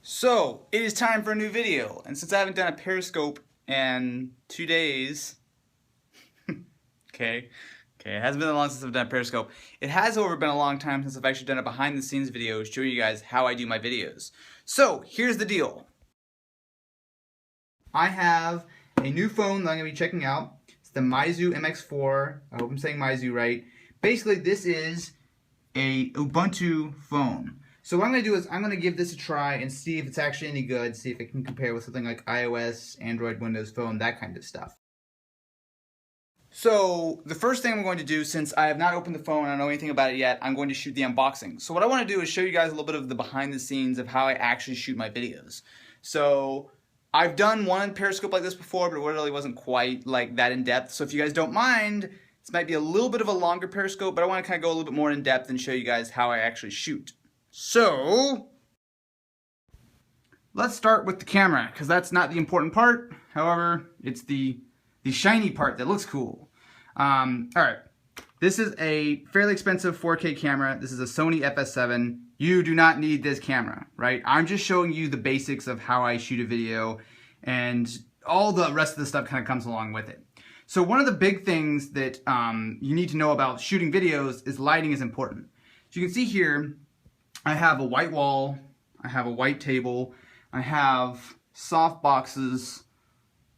So, it is time for a new video, and since I haven't done a Periscope in 2 days, okay, it hasn't been that long since I've done a Periscope. It has, however, been a long time since I've actually done a behind-the-scenes video showing you guys how I do my videos. So, here's the deal. I have a new phone that I'm going to be checking out. It's the Meizu MX4. I hope I'm saying Meizu right. Basically, this is a Ubuntu phone. So what I'm going to do is I'm going to give this a try and see if it's actually any good, see if it can compare with something like iOS, Android, Windows Phone, that kind of stuff. So the first thing I'm going to do, since I have not opened the phone and I don't know anything about it yet, I'm going to shoot the unboxing. So what I want to do is show you guys a little bit of the behind the scenes of how I actually shoot my videos. So I've done one Periscope like this before, but it really wasn't quite like that in depth. So if you guys don't mind, this might be a little bit of a longer Periscope, but I want to kind of go a little bit more in depth and show you guys how I actually shoot. So, let's start with the camera, because that's not the important part. However, it's the shiny part that looks cool. Alright, this is a fairly expensive 4K camera. This is a Sony FS7. You do not need this camera, right? I'm just showing you the basics of how I shoot a video, and all the rest of the stuff kind of comes along with it. So one of the big things that you need to know about shooting videos is lighting is important. So you can see here, I have a white wall, I have a white table, I have soft boxes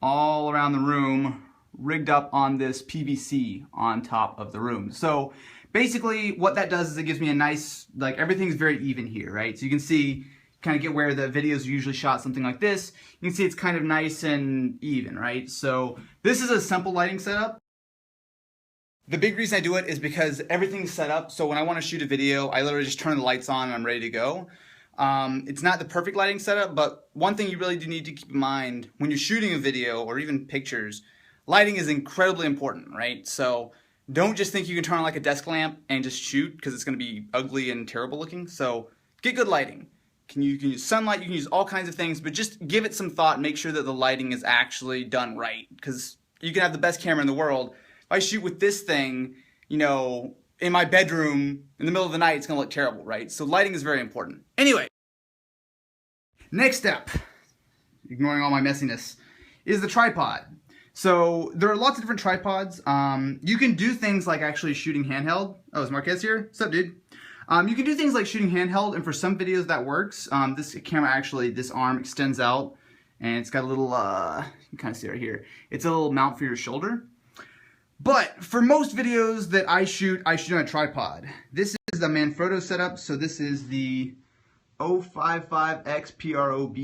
all around the room rigged up on this PVC on top of the room. So basically what that does is it gives me a nice, like everything's very even here, right? So you can see, kind of get where the videos are usually shot, something like this. You can see it's kind of nice and even, right? So this is a simple lighting setup. The big reason I do it is because everything's set up, so when I want to shoot a video, I literally just turn the lights on and I'm ready to go. It's not the perfect lighting setup, but one thing you really do need to keep in mind when you're shooting a video or even pictures, lighting is incredibly important, right? So don't just think you can turn on like a desk lamp and just shoot, because it's going to be ugly and terrible looking. So get good lighting. You can use sunlight, you can use all kinds of things, but just give it some thought and make sure that the lighting is actually done right, because you can have the best camera in the world. If I shoot with this thing, you know, in my bedroom in the middle of the night, it's going to look terrible, right? So lighting is very important. Anyway, next step, ignoring all my messiness, is the tripod. So there are lots of different tripods. You can do things like actually shooting handheld. Oh, is Marquez here? What's up, dude? You can do things like shooting handheld, and for some videos that works. This camera actually, this arm extends out, and it's got a little, you can kind of see right here. It's a little mount for your shoulder. But for most videos that I shoot on a tripod. This is the Manfrotto setup, so this is the 055X PROB.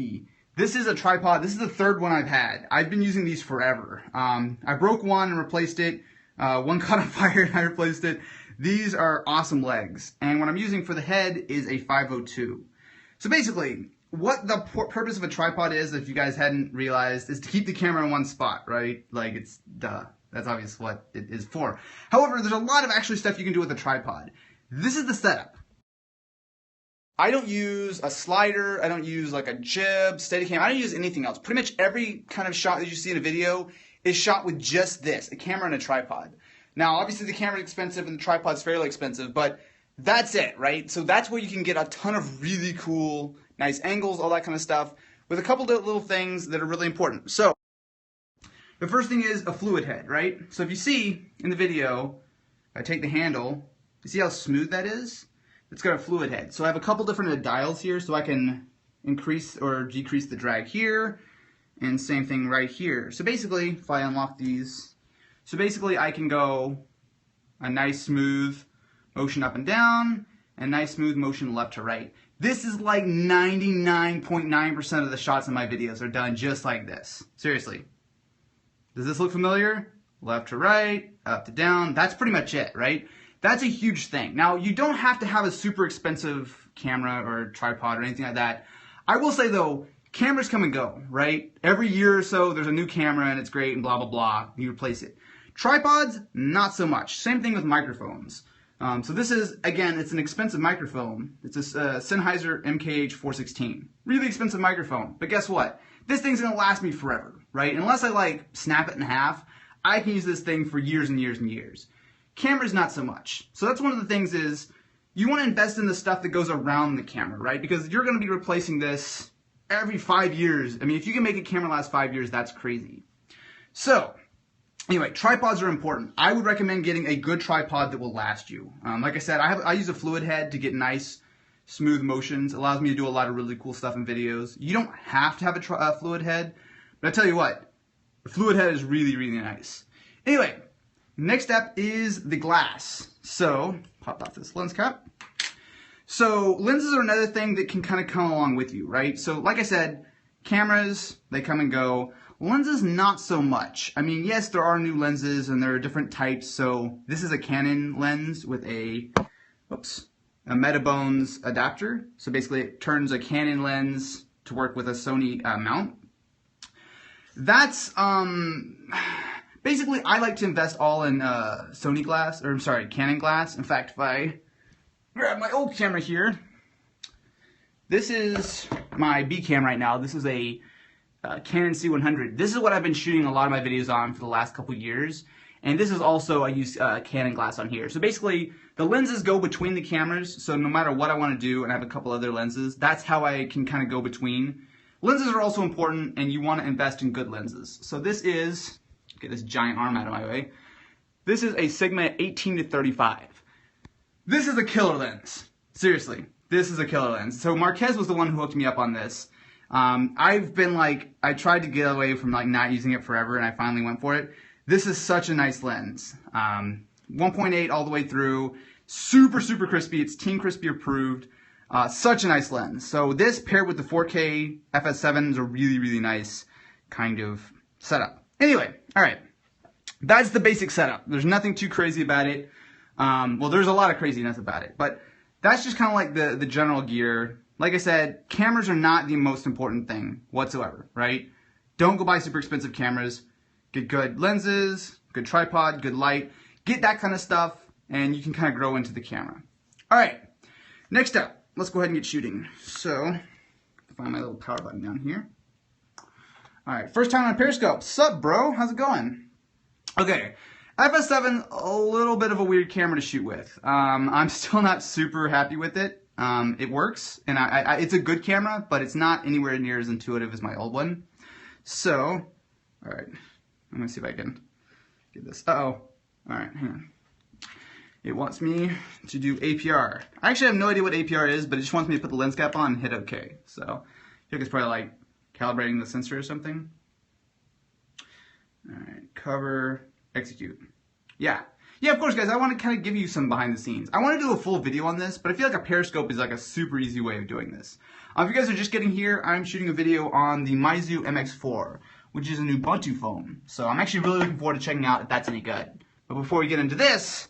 This is a tripod. This is the third one I've had. I've been using these forever. I broke one and replaced it. One caught on fire and I replaced it. These are awesome legs. And what I'm using for the head is a 502. So basically, what the purpose of a tripod is, if you guys hadn't realized, is to keep the camera in one spot, right? Like, it's duh. That's obvious what it is for. However, there's a lot of actually stuff you can do with a tripod. This is the setup. I don't use a slider, I don't use like a jib, Steadicam, I don't use anything else. Pretty much every kind of shot that you see in a video is shot with just this, a camera and a tripod. Now, obviously the camera's expensive and the tripod's fairly expensive, but that's it, right? So that's where you can get a ton of really cool, nice angles, all that kind of stuff, with a couple of little things that are really important. So, the first thing is a fluid head, right? So if you see in the video, I take the handle, you see how smooth that is? It's got a fluid head. So I have a couple different dials here, so I can increase or decrease the drag here, and same thing right here. So basically, if I unlock these, so basically I can go a nice smooth motion up and down, and nice smooth motion left to right. This is like 99.9% of the shots in my videos are done just like this. Seriously. Does this look familiar? Left to right, up to down. That's pretty much it, right? That's a huge thing. Now, you don't have to have a super expensive camera or tripod or anything like that. I will say, though, cameras come and go, right? Every year or so, there's a new camera and it's great and blah, blah, blah. You replace it. Tripods, not so much. Same thing with microphones. So this is, again, it's an expensive microphone. It's a Sennheiser MKH416. Really expensive microphone. But guess what? This thing's going to last me forever, right? Unless I, like, snap it in half, I can use this thing for years and years and years. Cameras, not so much. So that's one of the things is, you want to invest in the stuff that goes around the camera, right? Because you're going to be replacing this every 5 years. I mean, if you can make a camera last 5 years, that's crazy. So, anyway, tripods are important. I would recommend getting a good tripod that will last you. Like I said, I use a fluid head to get nice, smooth motions. It allows me to do a lot of really cool stuff in videos. You don't have to have a fluid head, but I tell you what, the fluid head is really, really nice. Anyway, next step is the glass. So, pop off this lens cap. So, lenses are another thing that can kind of come along with you, right? So, like I said, cameras, they come and go. Lenses, not so much. I mean, yes, there are new lenses and there are different types. So, this is a Canon lens with a Metabones adapter. So, basically, it turns a Canon lens to work with a Sony mount. That's, basically, I like to invest all in Canon glass. In fact, if I grab my old camera here, this is my B cam right now. This is a Canon C100. This is what I've been shooting a lot of my videos on for the last couple years. And this is also, I use Canon glass on here. So basically, the lenses go between the cameras. So no matter what I want to do, and I have a couple other lenses, that's how I can kind of go between. Lenses are also important, and you want to invest in good lenses. So this is, get this giant arm out of my way. This is a Sigma 18-35. This is a killer lens. Seriously, this is a killer lens. So Marquez was the one who hooked me up on this. I've been like, I tried to get away from like not using it forever, and I finally went for it. This is such a nice lens. 1.8 all the way through, super, super crispy. It's Team Crispy approved. Such a nice lens. So this paired with the 4K FS7 is a really, really nice kind of setup. Anyway, all right. That's the basic setup. There's nothing too crazy about it. Well, there's a lot of craziness about it, but that's just kind of like the general gear. Like I said, cameras are not the most important thing whatsoever, right? Don't go buy super expensive cameras. Get good lenses, good tripod, good light. Get that kind of stuff, and you can kind of grow into the camera. All right, next up, let's go ahead and get shooting. So, find my little power button down here. All right, first time on Periscope. Sup, bro? How's it going? Okay, FS7, a little bit of a weird camera to shoot with. I'm still not super happy with it. It works, and it's a good camera, but it's not anywhere near as intuitive as my old one. So, all right, I'm gonna see if I can get this. Uh-oh. All right, hang on. It wants me to do APR. I actually have no idea what APR is, but it just wants me to put the lens cap on and hit OK. So I think it's probably like calibrating the sensor or something. All right, cover, execute. Yeah, of course, guys, I want to kind of give you some behind the scenes. I want to do a full video on this, but I feel like a Periscope is like a super easy way of doing this. If you guys are just getting here, I'm shooting a video on the Meizu MX4, which is a new Ubuntu phone. So I'm actually really looking forward to checking out if that's any good. But before we get into this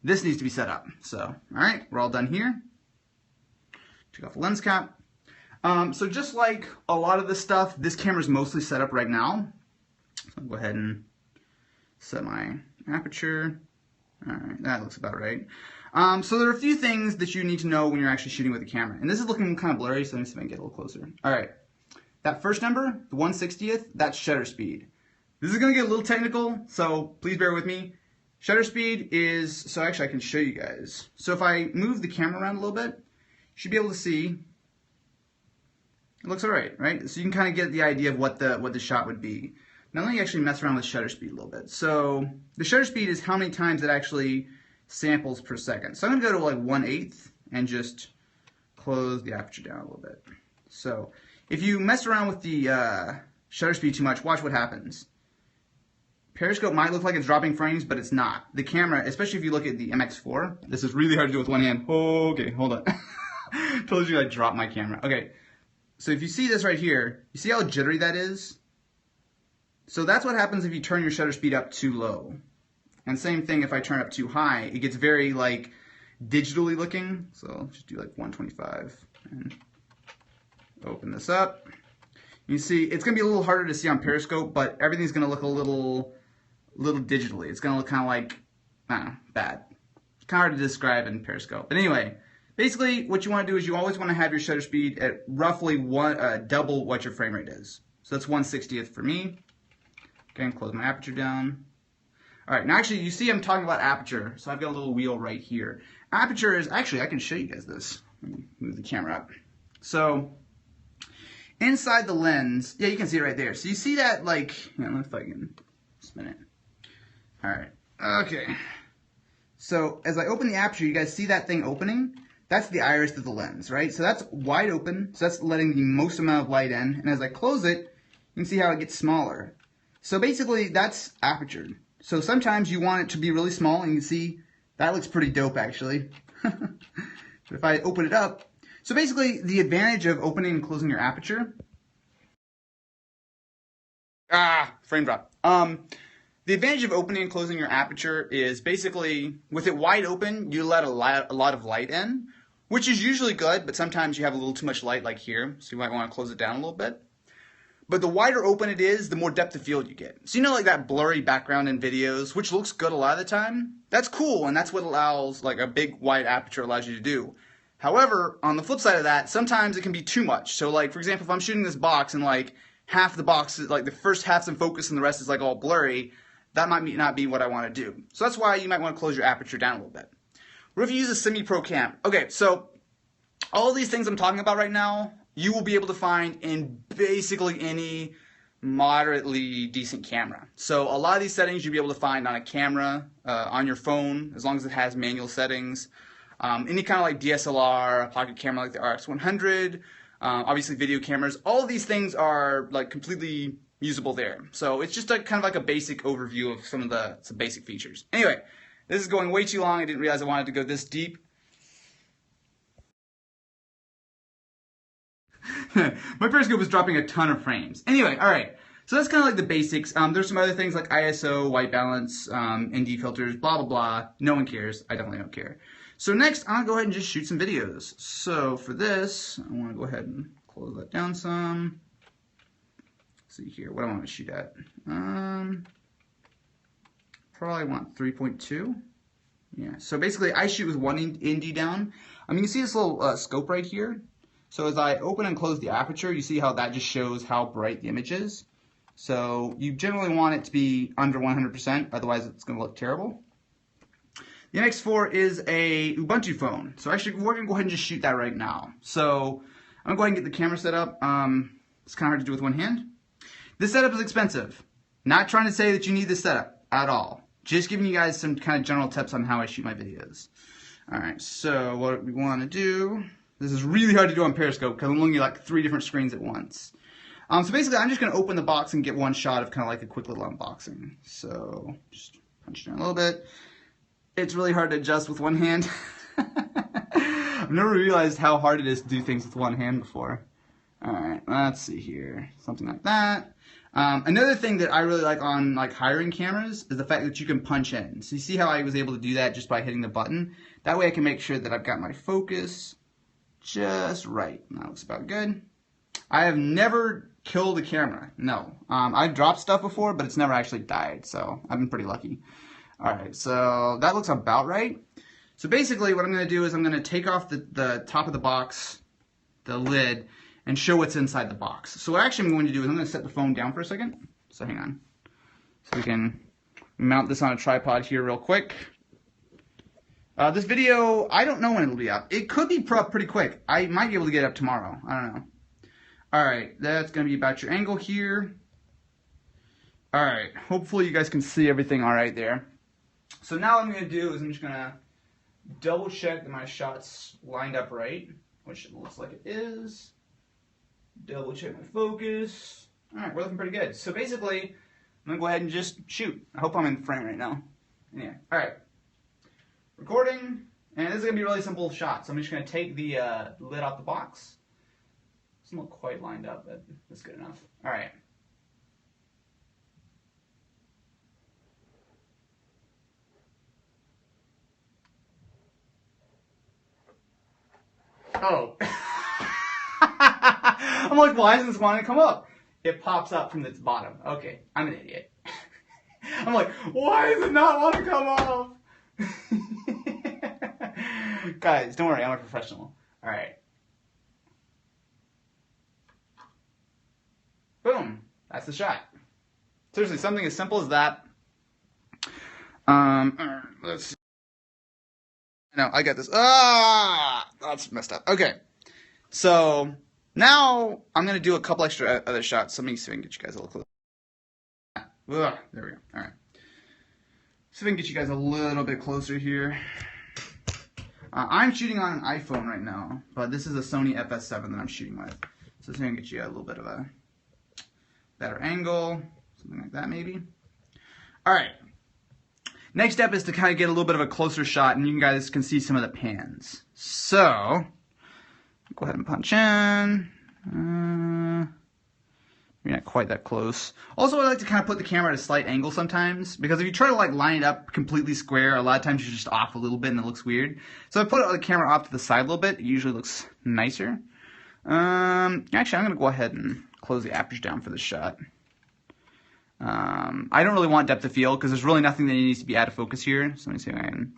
needs to be set up. So, all right, we're all done here. Take off the lens cap. So just like a lot of this stuff, this camera's mostly set up right now. So I'll go ahead and set my aperture. All right, that looks about right. So there are a few things that you need to know when you're actually shooting with the camera. And this is looking kind of blurry, so let me see if I can get a little closer. All right, that first number, the 1/60th, that's shutter speed. This is going to get a little technical, so please bear with me. Shutter speed is, so actually I can show you guys. So if I move the camera around a little bit, you should be able to see, it looks alright, right? So you can kind of get the idea of what the shot would be. Now let me actually mess around with shutter speed a little bit. So the shutter speed is how many times it actually samples per second. So I'm going to go to like 1/8 and just close the aperture down a little bit. So if you mess around with the shutter speed too much, watch what happens. Periscope might look like it's dropping frames, but it's not. The camera, especially if you look at the MX4, this is really hard to do with one hand. Oh, okay, hold on. Told you I dropped my camera. Okay, so if you see this right here, you see how jittery that is? So that's what happens if you turn your shutter speed up too low. And same thing if I turn up too high, it gets very like digitally looking. So I'll just do like 125 and open this up. You see, it's gonna be a little harder to see on Periscope, but everything's gonna look a little digitally. It's gonna look kind of like, I don't know, bad. It's kind of hard to describe in Periscope. But anyway, basically what you want to do is you always want to have your shutter speed at roughly double what your frame rate is. So that's 1/60th for me. Okay, close my aperture down. All right, now actually you see I'm talking about aperture, so I've got a little wheel right here. Aperture is, actually I can show you guys this. Let me move the camera up. So inside the lens, yeah, you can see it right there. So you see that, like, let me if I can spin it. All right, okay. So as I open the aperture, you guys see that thing opening? That's the iris of the lens, right? So that's wide open, so that's letting the most amount of light in. And as I close it, you can see how it gets smaller. So basically, that's aperture. So sometimes you want it to be really small, and you can see that looks pretty dope, actually. But if I open it up, so basically the advantage of opening and closing your aperture, frame drop. The advantage of opening and closing your aperture is basically with it wide open, you let a lot of light in, which is usually good, but sometimes you have a little too much light like here, so you might want to close it down a little bit. But the wider open it is, the more depth of field you get. So you know, like that blurry background in videos, which looks good a lot of the time? That's cool, and that's what allows, like a big wide aperture allows you to do. However, on the flip side of that, sometimes it can be too much. So like, for example, if I'm shooting this box and like half the box is like the first half's in focus and the rest is like all blurry, that might not be what I want to do. So that's why you might want to close your aperture down a little bit. What if you use a semi-pro cam? Okay, so all these things I'm talking about right now, you will be able to find in basically any moderately decent camera. So a lot of these settings you'll be able to find on a camera, on your phone, as long as it has manual settings. Any kind of like DSLR, a pocket camera like the RX100, obviously video cameras, all of these things are like completely usable there. So it's just kind of like a basic overview of some basic features. Anyway, this is going way too long. I didn't realize I wanted to go this deep. My Periscope is dropping a ton of frames. Anyway, all right. So that's kind of like the basics. There's some other things like ISO, white balance, ND filters, blah, blah, blah. No one cares. I definitely don't care. So next, I'm going to go ahead and just shoot some videos. So for this, I want to go ahead and close that down some. Let's see here. What do I want to shoot at? Probably want 3.2. Yeah. So basically, I shoot with one ND down. You can see this little scope right here. So as I open and close the aperture, you see how that just shows how bright the image is. So you generally want it to be under 100%, otherwise it's going to look terrible. The NX4 is a Ubuntu phone. So actually, we're going to go ahead and just shoot that right now. So I'm going to go ahead and get the camera set up. It's kind of hard to do with one hand. This setup is expensive. Not trying to say that you need this setup at all. Just giving you guys some kind of general tips on how I shoot my videos. All right, so what we want to do... This is really hard to do on Periscope because I'm looking at like 3 different screens at once. So basically, I'm just going to open the box and get one shot of kind of like a quick little unboxing. So just punch it down a little bit. It's really hard to adjust with one hand. I've never realized how hard it is to do things with one hand before. All right, let's see here. Something like that. Another thing that I really like on like hiring cameras is the fact that you can punch in. So you see how I was able to do that just by hitting the button? That way I can make sure that I've got my focus just right. That looks about good. I have never killed a camera. No. I've dropped stuff before, but it's never actually died, so I've been pretty lucky. Alright, so that looks about right. So basically what I'm going to do is I'm going to take off the top of the box, the lid, and show what's inside the box. So what actually I'm going to do is I'm going to set the phone down for a second. So hang on. So we can mount this on a tripod here real quick. This video, I don't know when it'll be up. It could be pretty quick. I might be able to get it up tomorrow. I don't know. Alright, that's going to be about your angle here. Alright, hopefully you guys can see everything alright there. So now what I'm going to do is I'm just going to double check that my shot's lined up right, which it looks like it is. Double check my focus. Alright, we're looking pretty good. So basically, I'm going to go ahead and just shoot. I hope I'm in frame right now. Yeah, alright. Recording, and this is going to be a really simple shot. So I'm just going to take the lid off the box. It's not quite lined up, but that's good enough. All right. Oh. I'm like, why isn't this wanting to come up? It pops up from its bottom. Okay, I'm an idiot. I'm like, why does it not want to come off? Guys, don't worry, I'm a professional. Alright. Boom. That's the shot. Seriously, something as simple as that. Let's see. No, I got this. Ah! That's messed up. Okay. So, Now, I'm going to do a couple extra other shots. So let me see if I can get you guys a little closer. Ugh, there we go. All right. See if I can get you guys a little bit closer here. I'm shooting on an iPhone right now, but this is a Sony FS7 that I'm shooting with. So see if I can get you a little bit of a better angle, something like that maybe. All right. Next step is to kind of get a little bit of a closer shot, and you guys can see some of the pans. So, go ahead and punch in. Maybe not quite that close. Also, I like to kind of put the camera at a slight angle sometimes, because if you try to like line it up completely square, a lot of times you're just off a little bit and it looks weird. So I put the camera off to the side a little bit. It usually looks nicer. Actually, I'm going to go ahead and close the aperture down for this shot. I don't really want depth of field because there's really nothing that needs to be out of focus here. So let me see if I can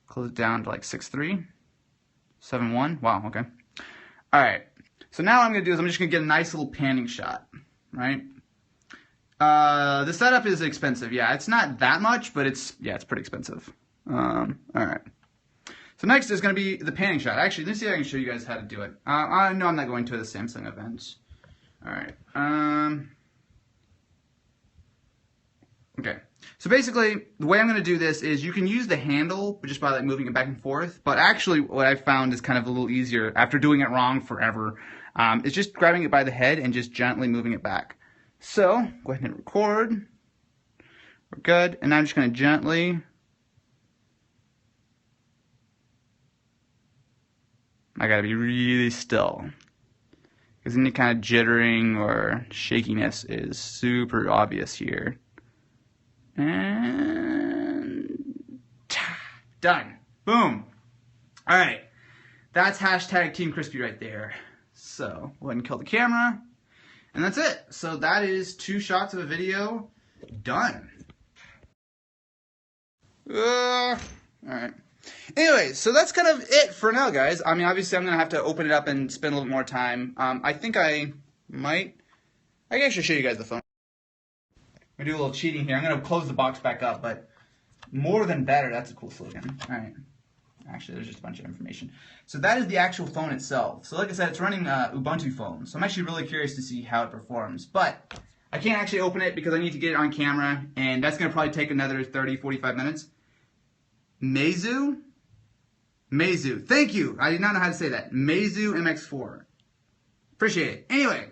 close it down to like 6.3, 7.1. Wow, okay. All right. So now what I'm going to do is I'm just going to get a nice little panning shot, right? The setup is expensive. Yeah, it's not that much, but it's pretty expensive. All right. So next is going to be the panning shot. Actually, let me see if I can show you guys how to do it. I know I'm not going to the Samsung event. All right. Okay, so basically, the way I'm going to do this is you can use the handle just by like moving it back and forth, but actually what I found is kind of a little easier after doing it wrong forever. It's just grabbing it by the head and just gently moving it back. So, go ahead and record. We're good, and now I'm just going to gently... I got to be really still, because any kind of jittering or shakiness is super obvious here. And done. Boom. All right. That's hashtag Team Crispy right there. So go ahead and kill the camera. And that's it. So that is 2 shots of a video done. All right. Anyways, so that's kind of it for now, guys. I mean, obviously, I'm going to have to open it up and spend a little bit more time. I think I can actually show you guys the phone. I'm going to do a little cheating here. I'm going to close the box back up, but more than better, that's a cool slogan. All right. Actually, there's just a bunch of information. So that is the actual phone itself. So like I said, it's running Ubuntu phone. So I'm actually really curious to see how it performs. But I can't actually open it because I need to get it on camera, and that's going to probably take another 30, 45 minutes. Meizu? Thank you. I did not know how to say that. Meizu MX4. Appreciate it. Anyway.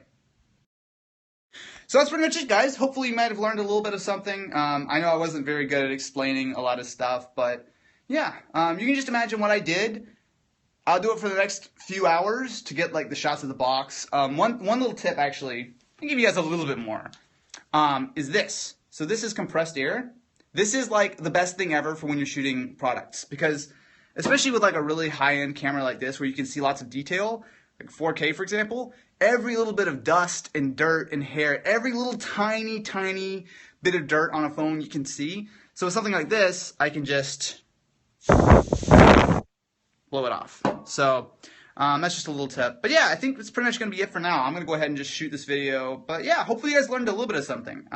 So that's pretty much it, guys. Hopefully you might have learned a little bit of something. I know I wasn't very good at explaining a lot of stuff, but yeah. You can just imagine what I did. I'll do it for the next few hours to get like the shots of the box. One little tip, actually, I'll give you guys a little bit more, is this. So this is compressed air. This is like the best thing ever for when you're shooting products, because especially with like a really high-end camera like this where you can see lots of detail, like 4K for example, every little bit of dust and dirt and hair, every little tiny bit of dirt on a phone you can see. So with something like this, I can just blow it off. So that's just a little tip. But yeah, I think that's pretty much going to be it for now. I'm going to go ahead and just shoot this video. But yeah, hopefully you guys learned a little bit of something.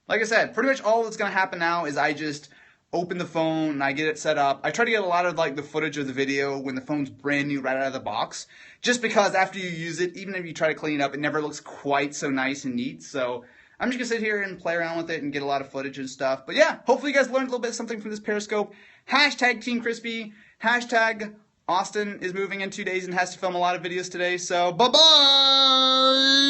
Like I said, pretty much all that's going to happen now is I just open the phone and I get it set up. I try to get a lot of like the footage of the video when the phone's brand new right out of the box, just because after you use it, even if you try to clean it up, it never looks quite so nice and neat. So I'm just gonna sit here and play around with it and get a lot of footage and stuff. But yeah, hopefully you guys learned a little bit of something from this Periscope. Hashtag Team Crispy. Hashtag Austin is moving in 2 days and has to film a lot of videos today. So bye-bye.